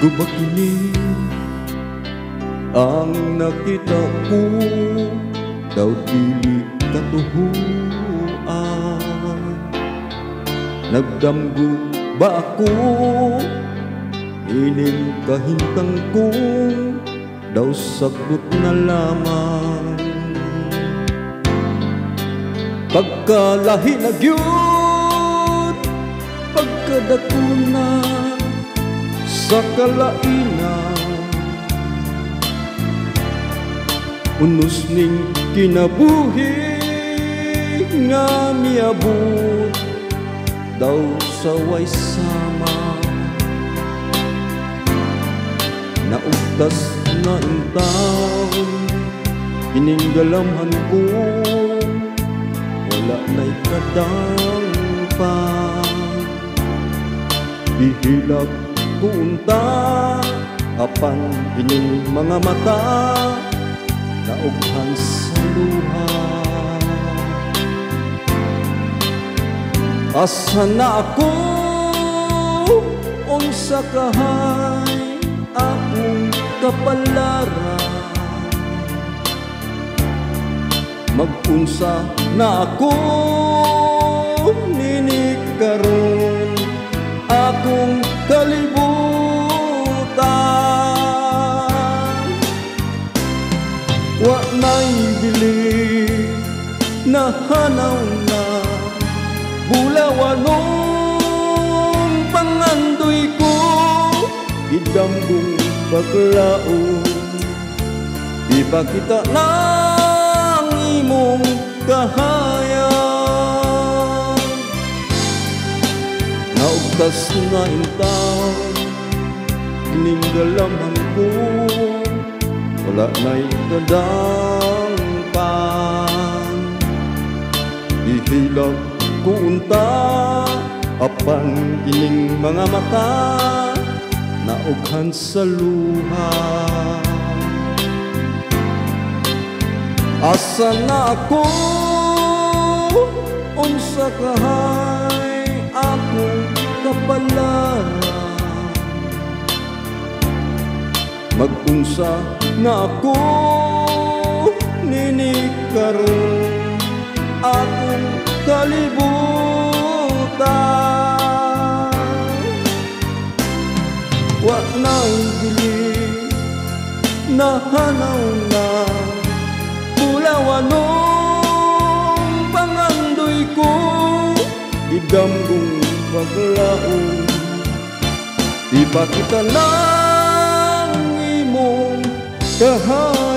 Guba kini ang nakita ko, daw dili katuhuan. Nagdamgo ba ako ining kahintang ko, daw sagot na lamang. Pagkalahi na gyud, pagkadako na sa kalainan, unos ning kinabuhi nga miabot, daw sa way sama. Naugtas na intang ining galamhan ko, wala na'y kadang pa. Ihilak ko unta apan ining mga mata, naughan sa luha. Asa na ako, unsa kahay akong kapalaran. Mag-unsa na ako nini karon, akong kalibutan. Wa na'y bili, nahanaw na bulawanong pangandoy ko, idambong paglaon. Di ba kita ng imong kahayag? Naugtas na intang ining galamhan ko, wala na'y kadang pan. Ihilag ko unta apan ining mga mata, naughan sa luha. Asa na ako, unsa kahay akong kapalaran. Mag-unsa na ako nini karon, akong kalibutan. Wa na'y bili, nahanaw na bulawanong pangandoy ko, idambong paglaon. Di ba kita ng imong kahayag?